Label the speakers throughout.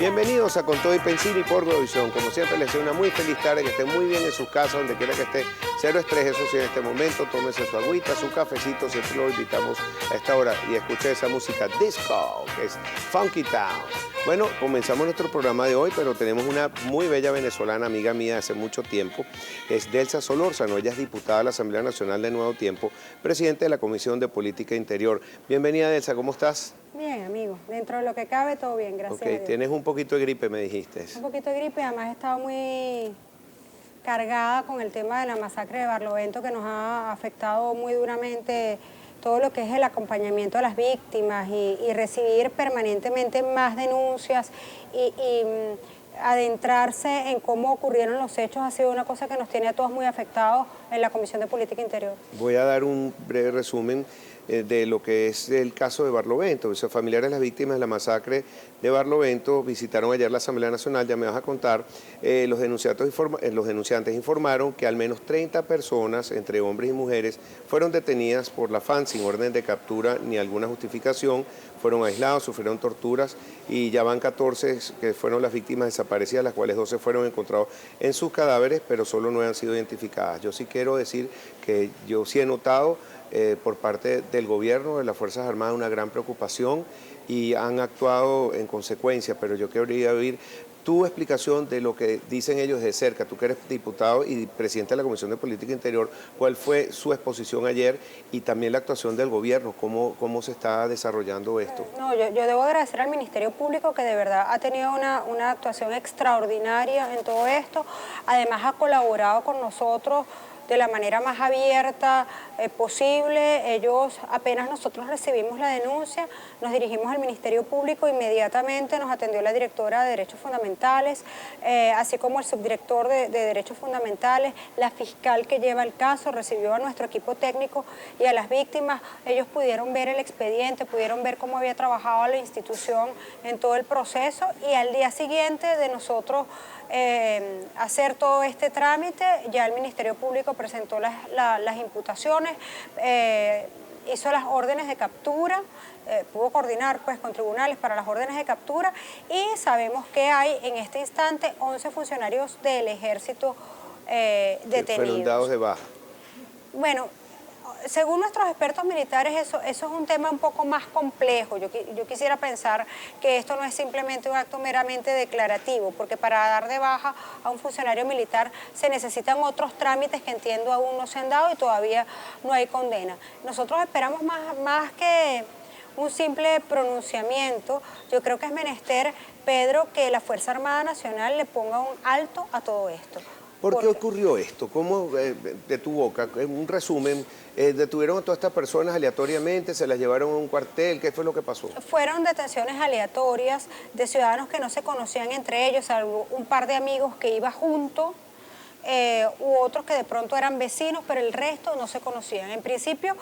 Speaker 1: Bienvenidos a Con Todo y Pensini por Globovisión. Como siempre, les deseo una muy feliz tarde, que estén muy bien en sus casas, donde quiera que esté. Cero estrés, eso sí, en este momento. Tómese su agüita, su cafecito, siempre lo invitamos a esta hora. Y escuche esa música disco, que es Funky Town. Bueno, comenzamos nuestro programa de hoy, pero tenemos una muy bella venezolana, amiga mía de hace mucho tiempo, es Delsa Solórzano. Ella es diputada de la Asamblea Nacional de Nuevo Tiempo, presidente de la Comisión de Política Interior. Bienvenida, Delsa, ¿cómo estás?
Speaker 2: Bien, amigo. Dentro de lo que cabe, todo bien, gracias a Dios.
Speaker 1: Tienes un poquito de gripe, me dijiste.
Speaker 2: Un poquito de gripe, además he estado muy cargada con el tema de la masacre de Barlovento, que nos ha afectado muy duramente todo lo que es el acompañamiento a las víctimas y recibir permanentemente más denuncias y adentrarse en cómo ocurrieron los hechos ha sido una cosa que nos tiene a todos muy afectados en la Comisión de Política Interior.
Speaker 1: Voy a dar un breve resumen de lo que es el caso de Barlovento. Los familiares de las víctimas de la masacre de Barlovento visitaron ayer la Asamblea Nacional, ya me vas a contar. Los denunciantes informaron que al menos 30 personas, entre hombres y mujeres, fueron detenidas por la FAN sin orden de captura ni alguna justificación, fueron aislados, sufrieron torturas y ya van 14 que fueron las víctimas desaparecidas, las cuales 12 fueron encontrados en sus cadáveres, pero solo 9 han sido identificadas. Yo sí quiero decir que yo sí he notado por parte del gobierno, de las Fuerzas Armadas, una gran preocupación y han actuado en consecuencia, pero yo quería oír tu explicación de lo que dicen ellos de cerca. Tú que eres diputado y presidente de la Comisión de Política Interior, ¿cuál fue su exposición ayer y también la actuación del gobierno? ¿Cómo se está desarrollando esto?
Speaker 2: No, yo debo agradecer al Ministerio Público, que de verdad ha tenido una actuación extraordinaria en todo esto. Además ha colaborado con nosotros de la manera más abierta posible. Ellos, apenas nosotros recibimos la denuncia, nos dirigimos al Ministerio Público, inmediatamente nos atendió la directora de Derechos Fundamentales, así como el subdirector de Derechos Fundamentales, la fiscal que lleva el caso, recibió a nuestro equipo técnico y a las víctimas. Ellos pudieron ver el expediente, pudieron ver cómo había trabajado la institución en todo el proceso, y al día siguiente de nosotros hacer todo este trámite, ya el Ministerio Público presentó las imputaciones, hizo las órdenes de captura, pudo coordinar pues con tribunales para las órdenes de captura, y sabemos que hay en este instante 11 funcionarios del Ejército detenidos.
Speaker 1: Fueron dados de baja.
Speaker 2: Bueno, según nuestros expertos militares, eso es un tema un poco más complejo. Yo quisiera pensar que esto no es simplemente un acto meramente declarativo, porque para dar de baja a un funcionario militar se necesitan otros trámites que entiendo aún no se han dado y todavía no hay condena. Nosotros esperamos más que un simple pronunciamiento. Yo creo que es menester, Pedro, que la Fuerza Armada Nacional le ponga un alto a todo esto.
Speaker 1: ¿Por qué ocurrió esto? ¿Cómo, de tu boca, en un resumen, detuvieron a todas estas personas aleatoriamente, se las llevaron a un cuartel? ¿Qué fue lo que pasó?
Speaker 2: Fueron detenciones aleatorias de ciudadanos que no se conocían entre ellos, salvo un par de amigos que iba junto, u otros que de pronto eran vecinos, pero el resto no se conocían. En principio,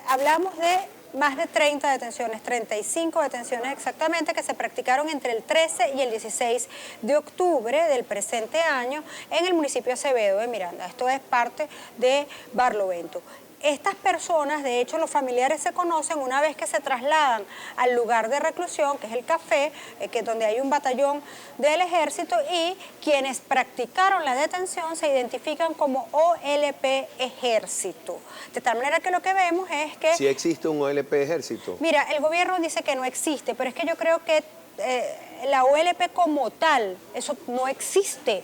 Speaker 2: hablamos de más de 30 detenciones, 35 detenciones exactamente, que se practicaron entre el 13 y el 16 de octubre del presente año en el municipio de Acevedo de Miranda. Esto es parte de Barlovento. Estas personas, de hecho, los familiares se conocen una vez que se trasladan al lugar de reclusión, que es el café, que es donde hay un batallón del ejército, y quienes practicaron la detención se identifican como OLP Ejército. De tal manera que lo que vemos es que...
Speaker 1: ¿Sí existe un OLP Ejército?
Speaker 2: Mira, el gobierno dice que no existe, pero es que yo creo que la OLP como tal, eso no existe.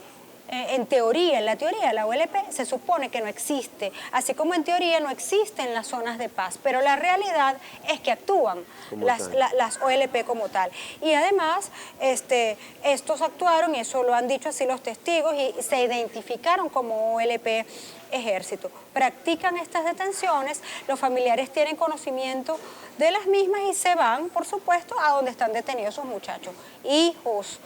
Speaker 2: En teoría, en la teoría, la OLP se supone que no existe, así como en teoría no existen las zonas de paz, pero la realidad es que actúan las OLP como tal. Y además, estos actuaron, y eso lo han dicho así los testigos, y se identificaron como OLP Ejército. Practican estas detenciones, los familiares tienen conocimiento de las mismas y se van, por supuesto, a donde están detenidos esos muchachos. Hijos,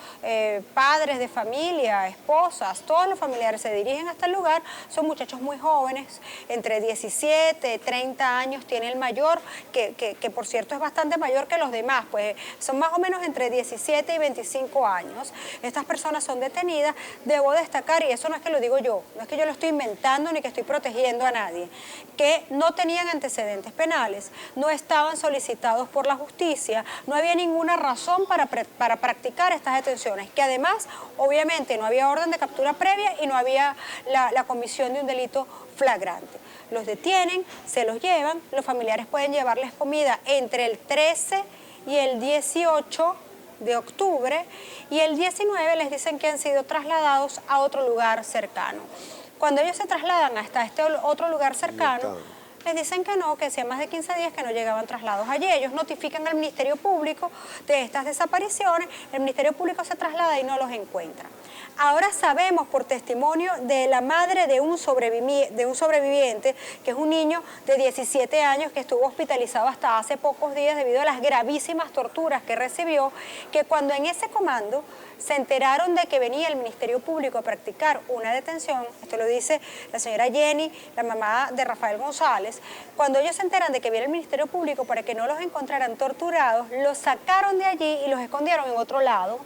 Speaker 2: padres de familia, esposas, trasladadas. Todos los familiares se dirigen hasta el lugar, son muchachos muy jóvenes, entre 17, 30 años tiene el mayor, que por cierto es bastante mayor que los demás, pues son más o menos entre 17 y 25 años. Estas personas son detenidas, debo destacar, y eso no es que lo digo yo, no es que yo lo estoy inventando ni que estoy protegiendo a nadie, que no tenían antecedentes penales, no estaban solicitados por la justicia, no había ninguna razón para practicar estas detenciones, que además, obviamente, no había orden de captura previa y no había la comisión de un delito flagrante. Los detienen, se los llevan, los familiares pueden llevarles comida entre el 13 y el 18 de octubre y el 19 les dicen que han sido trasladados a otro lugar cercano. Cuando ellos se trasladan hasta este otro lugar cercano, les dicen que no, que hacía más de 15 días que no llegaban traslados allí. Ellos notifican al Ministerio Público de estas desapariciones, el Ministerio Público se traslada y no los encuentra. Ahora sabemos por testimonio de la madre de un sobreviviente, que es un niño de 17 años que estuvo hospitalizado hasta hace pocos días debido a las gravísimas torturas que recibió, que cuando en ese comando se enteraron de que venía el Ministerio Público a practicar una detención, esto lo dice la señora Jenny, la mamá de Rafael González, cuando ellos se enteran de que viene el Ministerio Público para que no los encontraran torturados, los sacaron de allí y los escondieron en otro lado,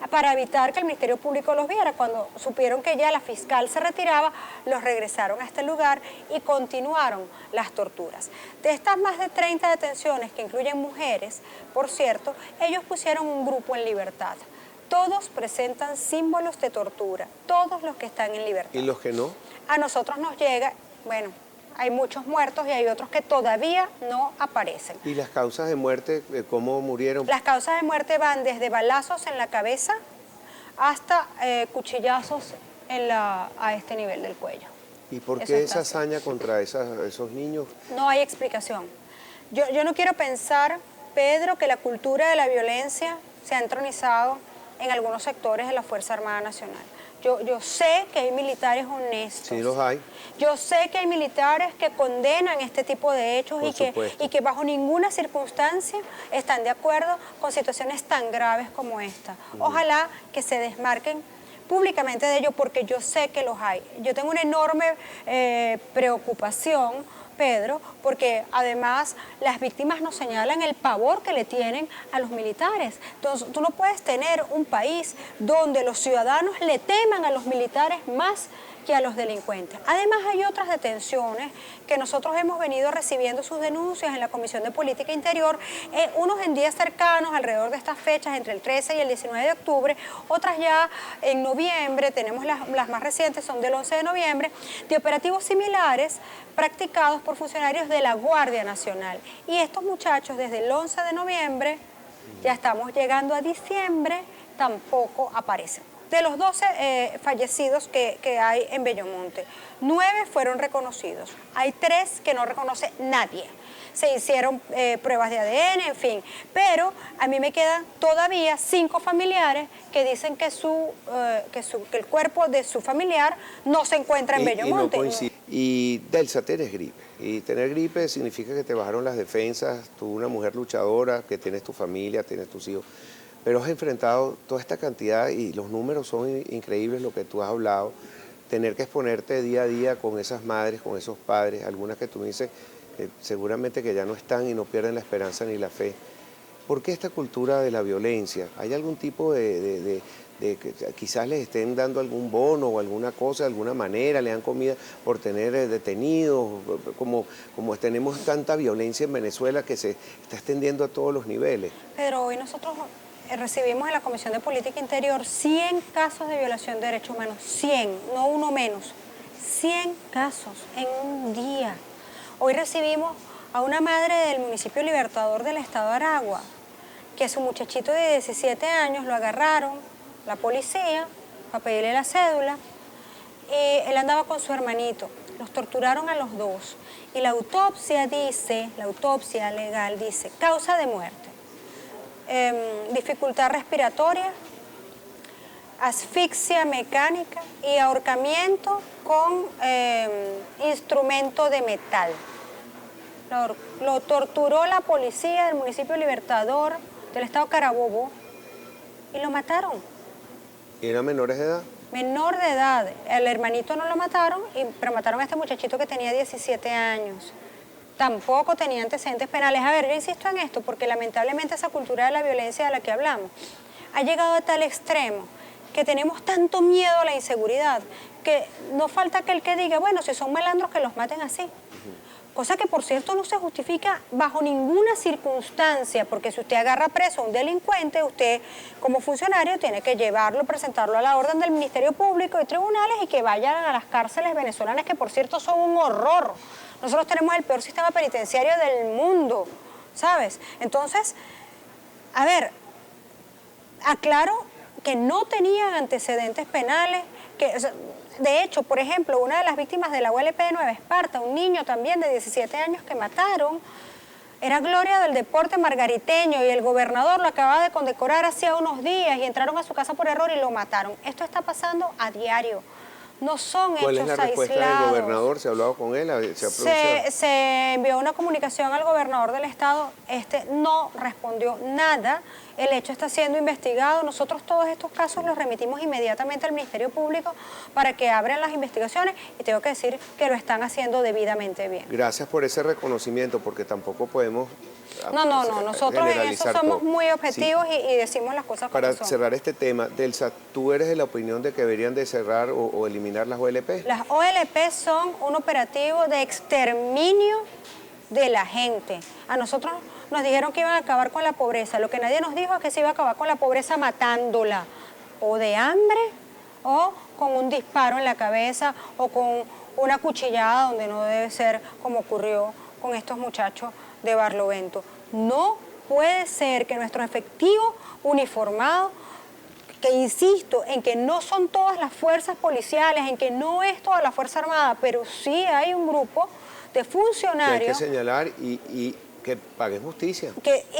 Speaker 2: para evitar que el Ministerio Público los viera. Cuando supieron que ya la fiscal se retiraba, los regresaron a este lugar y continuaron las torturas. De estas más de 30 detenciones, que incluyen mujeres, por cierto, ellos pusieron un grupo en libertad. Todos presentan símbolos de tortura, todos los que están en libertad.
Speaker 1: ¿Y los que no?
Speaker 2: A nosotros nos llega, bueno, hay muchos muertos y hay otros que todavía no aparecen.
Speaker 1: ¿Y las causas de muerte, cómo murieron?
Speaker 2: Las causas de muerte van desde balazos en la cabeza hasta cuchillazos a este nivel del cuello.
Speaker 1: ¿Y por qué esa hazaña contra esos niños?
Speaker 2: No hay explicación. Yo no quiero pensar, Pedro, que la cultura de la violencia se ha entronizado en algunos sectores de la Fuerza Armada Nacional. Yo sé que hay militares honestos.
Speaker 1: Sí, los hay.
Speaker 2: Yo sé que hay militares que condenan este tipo de hechos y que bajo ninguna circunstancia están de acuerdo con situaciones tan graves como esta. Ojalá que se desmarquen públicamente de ello, porque yo sé que los hay. Yo tengo una enorme preocupación, Pedro, porque además las víctimas nos señalan el pavor que le tienen a los militares. Entonces, tú no puedes tener un país donde los ciudadanos le teman a los militares más que a los delincuentes. Además, hay otras detenciones que nosotros hemos venido recibiendo sus denuncias en la Comisión de Política Interior, unos en días cercanos, alrededor de estas fechas, entre el 13 y el 19 de octubre, otras ya en noviembre, tenemos las más recientes, son del 11 de noviembre, de operativos similares practicados por funcionarios de la Guardia Nacional. Y estos muchachos, desde el 11 de noviembre, ya estamos llegando a diciembre, tampoco aparecen. De los 12 fallecidos que hay en Bellomonte, 9 fueron reconocidos. Hay 3 que no reconoce nadie. Se hicieron pruebas de ADN, en fin. Pero a mí me quedan todavía 5 familiares que dicen que el cuerpo de su familiar no se encuentra en Bellomonte.
Speaker 1: Y Delsa, tienes gripe. Y tener gripe significa que te bajaron las defensas, tú una mujer luchadora, que tienes tu familia, tienes tus hijos. Pero has enfrentado toda esta cantidad y los números son increíbles, lo que tú has hablado. Tener que exponerte día a día con esas madres, con esos padres, algunas que tú me dices seguramente que ya no están y no pierden la esperanza ni la fe. ¿Por qué esta cultura de la violencia? ¿Hay algún tipo de que quizás les estén dando algún bono o alguna cosa, de alguna manera, le dan comida por tener detenidos? Como tenemos tanta violencia en Venezuela que se está extendiendo a todos los niveles.
Speaker 2: Pero hoy nosotros recibimos en la Comisión de Política Interior 100 casos de violación de derechos humanos, 100, no uno menos, 100 casos en un día. Hoy recibimos a una madre del municipio Libertador del estado de Aragua, que su muchachito de 17 años lo agarraron, la policía, para pedirle la cédula, y él andaba con su hermanito, los torturaron a los dos, y la autopsia legal dice, causa de muerte. Dificultad respiratoria, asfixia mecánica y ahorcamiento con instrumento de metal. Lo torturó la policía del municipio Libertador del estado Carabobo y lo mataron.
Speaker 1: ¿Y eran menores de edad?
Speaker 2: menor de edad. El hermanito no lo mataron, pero mataron a este muchachito que tenía 17 años. Tampoco tenía antecedentes penales. A ver, yo insisto en esto porque lamentablemente esa cultura de la violencia de la que hablamos ha llegado a tal extremo que tenemos tanto miedo a la inseguridad que no falta aquel que diga, bueno, si son malandros que los maten así. Cosa que, por cierto, no se justifica bajo ninguna circunstancia, porque si usted agarra preso a un delincuente, usted como funcionario tiene que llevarlo, presentarlo a la orden del Ministerio Público y tribunales y que vayan a las cárceles venezolanas, que por cierto son un horror. Nosotros tenemos el peor sistema penitenciario del mundo, ¿sabes? Entonces, a ver, aclaro que no tenían antecedentes penales, que... O sea, de hecho, por ejemplo, una de las víctimas de la ULP de Nueva Esparta, un niño también de 17 años que mataron, era gloria del deporte margariteño y el gobernador lo acababa de condecorar hacía unos días y entraron a su casa por error y lo mataron. Esto está pasando a diario. No son hechos aislados.
Speaker 1: ¿Cuál es la respuesta del gobernador? ¿Se ha hablado con él?
Speaker 2: Se envió una comunicación al gobernador del estado. Este no respondió nada. El hecho está siendo investigado. Nosotros todos estos casos los remitimos inmediatamente al Ministerio Público para que abran las investigaciones y tengo que decir que lo están haciendo debidamente bien.
Speaker 1: Gracias por ese reconocimiento, porque tampoco podemos...
Speaker 2: No, nosotros en eso somos muy objetivos, sí. y decimos las cosas como son.
Speaker 1: Para cerrar este tema, Delsa, ¿tú eres de la opinión de que deberían de cerrar o eliminar las OLP?
Speaker 2: Las OLP son un operativo de exterminio de la gente. A nosotros nos dijeron que iban a acabar con la pobreza. Lo que nadie nos dijo es que se iba a acabar con la pobreza matándola, o de hambre, o con un disparo en la cabeza, o con una cuchillada donde no debe ser, como ocurrió con estos muchachos de Barlovento. No puede ser que nuestros efectivos uniformados, que insisto en que no son todas las fuerzas policiales, en que no es toda la Fuerza Armada, pero sí hay un grupo de funcionarios...
Speaker 1: Que hay que señalar y que paguen justicia.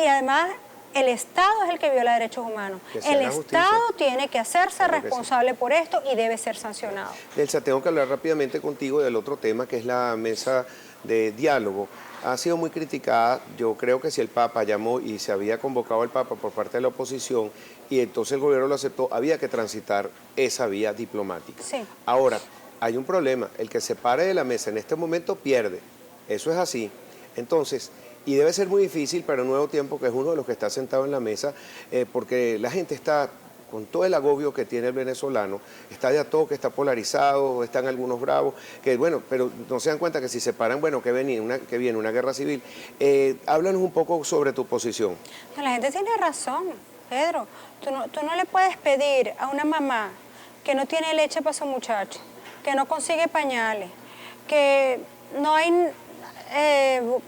Speaker 2: Y además el Estado es el que viola derechos humanos. El Estado tiene que hacerse responsable por esto y debe ser sancionado.
Speaker 1: Delsa, tengo que hablar rápidamente contigo del otro tema, que es la mesa de diálogo. Ha sido muy criticada. Yo creo que si el Papa llamó y se había convocado al Papa por parte de la oposición y entonces el gobierno lo aceptó, había que transitar esa vía diplomática.
Speaker 2: Sí.
Speaker 1: Ahora, hay un problema. El que se pare de la mesa en este momento pierde. Eso es así. Entonces, y debe ser muy difícil para Nuevo Tiempo, que es uno de los que está sentado en la mesa, porque la gente está... con todo el agobio que tiene el venezolano, está de a toque, está polarizado, están algunos bravos, que bueno, pero no se dan cuenta que si se paran, bueno, que viene una guerra civil. Háblanos un poco sobre tu posición.
Speaker 2: La gente tiene razón, Pedro. Tú no le puedes pedir a una mamá que no tiene leche para su muchacho, que no consigue pañales, que no hay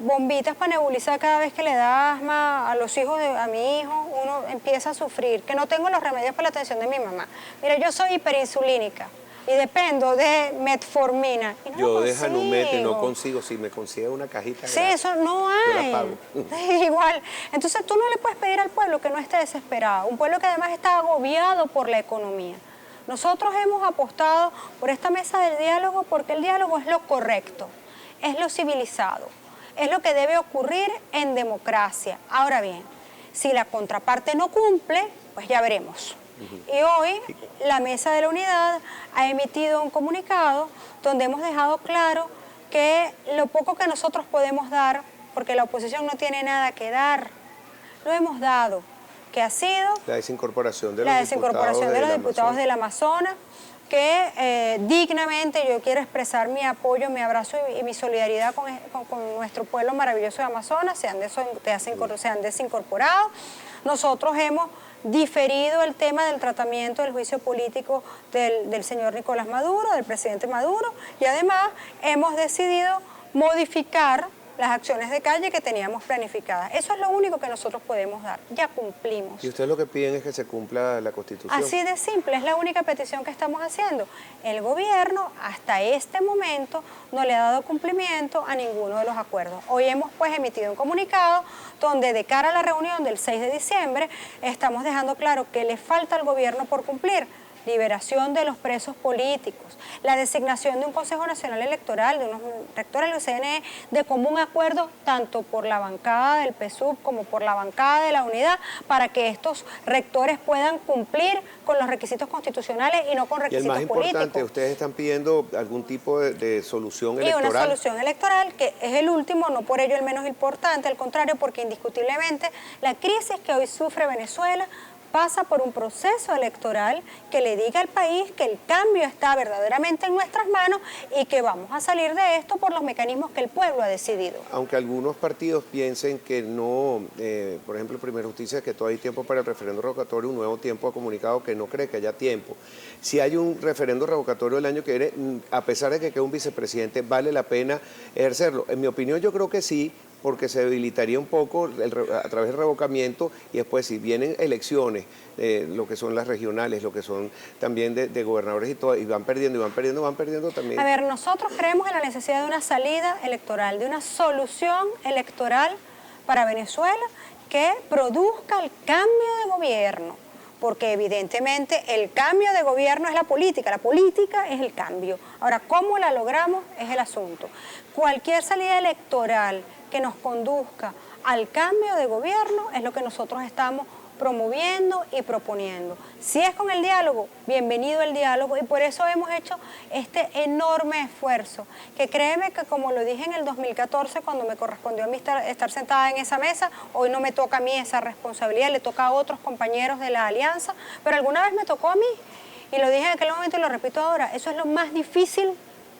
Speaker 2: bombitas para nebulizar cada vez que le da asma a los hijos a mi hijo, uno empieza a sufrir, que no tengo los remedios para la atención de mi mamá. Mira, yo soy hiperinsulínica y dependo de metformina. Y
Speaker 1: yo de Janumete no consigo, si me consigue una cajita.
Speaker 2: Sí, eso no hay.
Speaker 1: Yo la pago.
Speaker 2: Igual. Entonces tú no le puedes pedir al pueblo que no esté desesperado, un pueblo que además está agobiado por la economía. Nosotros hemos apostado por esta mesa del diálogo porque el diálogo es lo correcto. Es lo civilizado, es lo que debe ocurrir en democracia. Ahora bien, si la contraparte no cumple, pues ya veremos. Y hoy la Mesa de la Unidad ha emitido un comunicado donde hemos dejado claro que lo poco que nosotros podemos dar, porque la oposición no tiene nada que dar, lo hemos dado, que ha sido
Speaker 1: la desincorporación de los
Speaker 2: diputados del Amazonas, que dignamente yo quiero expresar mi apoyo, mi abrazo y mi solidaridad con nuestro pueblo maravilloso de Amazonas, se han desincorporado. Nosotros hemos diferido el tema del tratamiento del juicio político del señor Nicolás Maduro, del presidente Maduro, y además hemos decidido modificar las acciones de calle que teníamos planificadas. Eso es lo único que nosotros podemos dar. Ya cumplimos.
Speaker 1: ¿Y ustedes lo que piden es que se cumpla la Constitución?
Speaker 2: Así de simple, es la única petición que estamos haciendo. El gobierno hasta este momento no le ha dado cumplimiento a ninguno de los acuerdos. Hoy hemos pues emitido un comunicado donde de cara a la reunión del 6 de diciembre estamos dejando claro que le falta al gobierno por cumplir liberación de los presos políticos, la designación de un Consejo Nacional Electoral, de unos rectores del CNE, de común acuerdo tanto por la bancada del PSUV como por la bancada de la Unidad, para que estos rectores puedan cumplir con los requisitos constitucionales y no con
Speaker 1: Y el
Speaker 2: requisitos
Speaker 1: más
Speaker 2: políticos.
Speaker 1: importante, ustedes están pidiendo algún tipo de solución electoral.
Speaker 2: Y una solución electoral que es el último, no por ello el menos importante, al contrario, porque indiscutiblemente la crisis que hoy sufre Venezuela pasa por un proceso electoral que le diga al país que el cambio está verdaderamente en nuestras manos y que vamos a salir de esto por los mecanismos que el pueblo ha decidido.
Speaker 1: Aunque algunos partidos piensen que no, por ejemplo, Primera Justicia, que todavía hay tiempo para el referendo revocatorio, Un Nuevo Tiempo ha comunicado que no cree que haya tiempo. Si hay un referendo revocatorio el año que viene, a pesar de que quede un vicepresidente, ¿vale la pena ejercerlo? En mi opinión, yo creo que sí, porque se debilitaría un poco a través del revocamiento y después si vienen elecciones, lo que son las regionales, lo que son también de gobernadores y todo, y van perdiendo también.
Speaker 2: A ver, nosotros creemos en la necesidad de una salida electoral, de una solución electoral para Venezuela que produzca el cambio de gobierno, porque evidentemente el cambio de gobierno es la política es el cambio. Ahora, ¿cómo la logramos? Es el asunto. Cualquier salida electoral que nos conduzca al cambio de gobierno es lo que nosotros estamos promoviendo y proponiendo. Si es con el diálogo, bienvenido el diálogo, y por eso hemos hecho este enorme esfuerzo, que créeme que como lo dije en el 2014, cuando me correspondió a mí estar sentada en esa mesa, hoy no me toca a mí esa responsabilidad, le toca a otros compañeros de la alianza, pero alguna vez me tocó a mí, y lo dije en aquel momento y lo repito ahora, eso es lo más difícil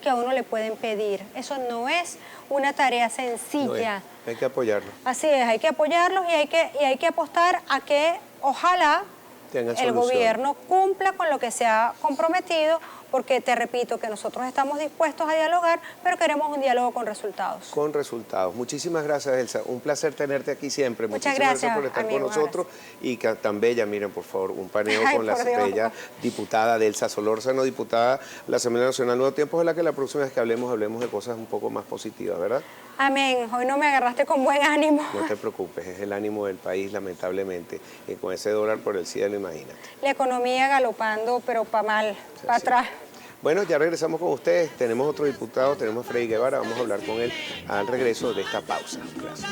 Speaker 2: que a uno le pueden pedir. Eso no es una tarea sencilla.
Speaker 1: No, hay que apoyarlo.
Speaker 2: Así es, hay que apoyarlos y hay que apostar a que ojalá el gobierno cumpla con lo que se ha comprometido, porque te repito que nosotros estamos dispuestos a dialogar, pero queremos un diálogo con resultados.
Speaker 1: Con resultados. Muchísimas gracias, Elsa. Un placer tenerte aquí siempre.
Speaker 2: Muchas gracias
Speaker 1: por estar
Speaker 2: amigo,
Speaker 1: con nosotros. Y que tan bella, miren, por favor, un paneo con la bella diputada Delsa Solórzano, diputada de la Asamblea Nacional Nuevo Tiempo, de la que la próxima vez que hablemos de cosas un poco más positivas, ¿verdad?
Speaker 2: Amén. Hoy no me agarraste con buen ánimo.
Speaker 1: No te preocupes, es el ánimo del país, lamentablemente. Y con ese dólar por el cielo, imagínate.
Speaker 2: La economía galopando, pero para mal, para atrás.
Speaker 1: Bueno, ya regresamos con ustedes. Tenemos otro diputado, tenemos a Freddy Guevara. Vamos a hablar con él al regreso de esta pausa. Gracias.